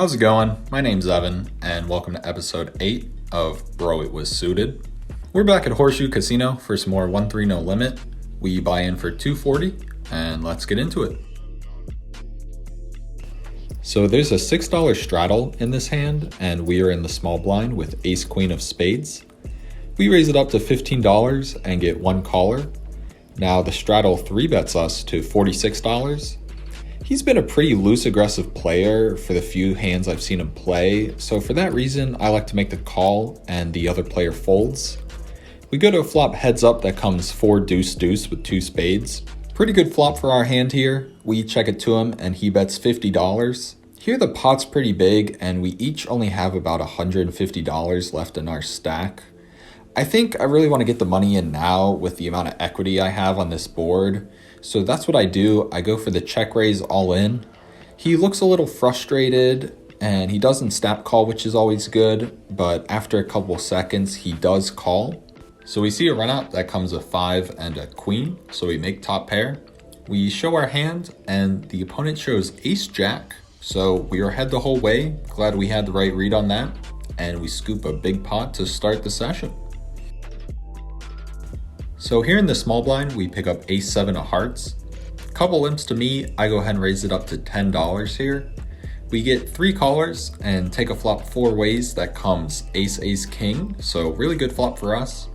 How's it going? My name's Evan, and welcome to episode 8 of Bro, It Was Suited. We're back at Horseshoe Casino for some more 1-3 no limit. We buy in for $240, and let's get into it. So there's a $6 straddle in this hand, and we are in the small blind with ace queen of spades. We raise it up to $15 and get one caller. Now the straddle 3-bets us to $46. He's been a pretty loose aggressive player for the few hands I've seen him play, so for that reason I like to make the call and the other player folds. We go to a flop heads up that comes 4 deuce deuce with 2 spades. Pretty good flop for our hand here. We check it to him and he bets $50. Here the pot's pretty big and we each only have about $150 left in our stack. I think I really want to get the money in now with the amount of equity I have on this board. So that's what I do. I go for the check raise all in. He looks a little frustrated and he doesn't snap call, which is always good. But after a couple seconds, he does call. So we see a run out that comes a 5 and a queen. So we make top pair. We show our hand and the opponent shows ace jack. So we are ahead the whole way. Glad we had the right read on that. And we scoop a big pot to start the session. So here in the small blind, we pick up ace 7 of hearts. Couple limps to me, I go ahead and raise it up to $10 here. We get 3 callers and take a flop 4 ways that comes ace ace king, so really good flop for us.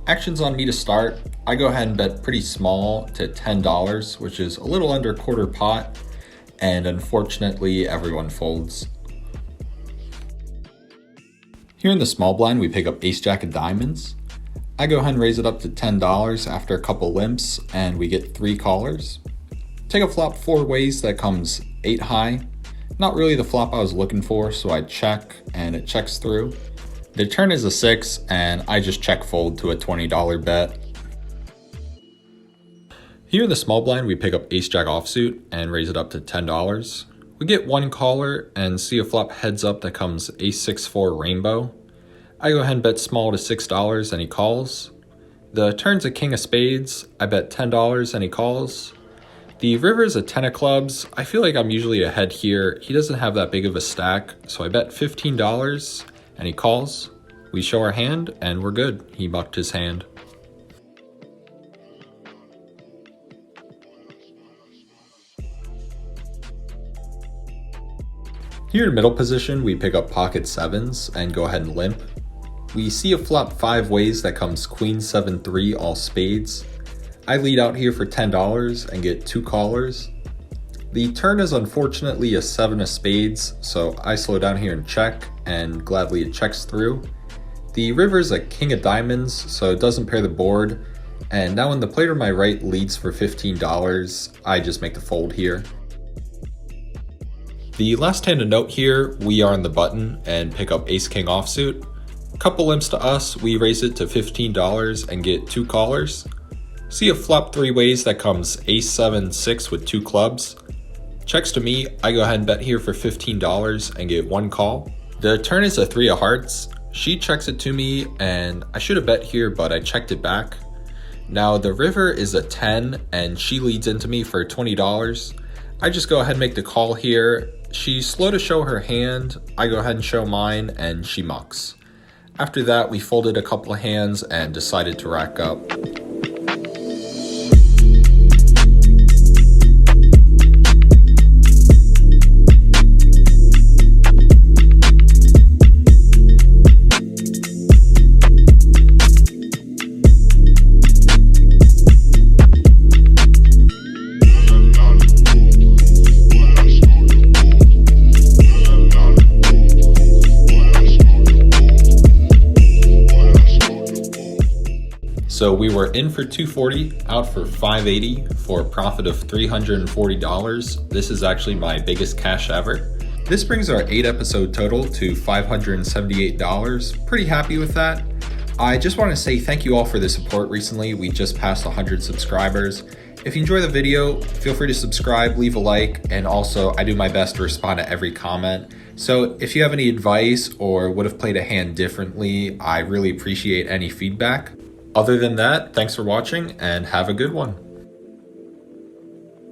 Actions on me to start, I go ahead and bet pretty small to $10, which is a little under quarter pot, and unfortunately everyone folds. Here in the small blind, we pick up ace jack of diamonds. I go ahead and raise it up to $10 after a couple limps and we get 3 callers. Take a flop 4 ways that comes 8 high. Not really the flop I was looking for, so I check and it checks through. The turn is a 6 and I just check fold to a $20 bet. Here in the small blind, we pick up ace jack offsuit and raise it up to $10. We get 1 caller and see a flop heads up that comes ace 6-4 rainbow. I go ahead and bet small to $6 and he calls. The turn's a king of spades. I bet $10 and he calls. The river's a 10 of clubs. I feel like I'm usually ahead here. He doesn't have that big of a stack, so I bet $15 and he calls. We show our hand and we're good. He mucked his hand. Here in middle position, we pick up pocket 7s and go ahead and limp. We see a flop 5 ways that comes queen 7-3 all spades. I lead out here for $10 and get 2 callers. The turn is unfortunately a 7 of spades, so I slow down here and check, and gladly it checks through. The river's a king of diamonds, so it doesn't pair the board, and now when the player to my right leads for $15, I just make the fold here. The last hand to note here, we are on the button and pick up ace king offsuit. Couple limps to us, we raise it to $15 and get 2 callers. See a flop 3 ways that comes ace 7-6 with 2 clubs. Checks to me, I go ahead and bet here for $15 and get 1 call. The turn is a 3 of hearts. She checks it to me and I should have bet here, but I checked it back. Now the river is a 10 and she leads into me for $20. I just go ahead and make the call here. She's slow to show her hand. I go ahead and show mine and she mucks. After that, we folded a couple of hands and decided to rack up. So we were in for $240, out for $580 for a profit of $340. This is actually my biggest cash ever. This brings our 8 episode total to $578. Pretty happy with that. I just want to say thank you all for the support recently. We just passed 100 subscribers. If you enjoy the video, feel free to subscribe, leave a like, and also I do my best to respond to every comment. So if you have any advice or would have played a hand differently, I really appreciate any feedback. Other than that, thanks for watching and have a good one.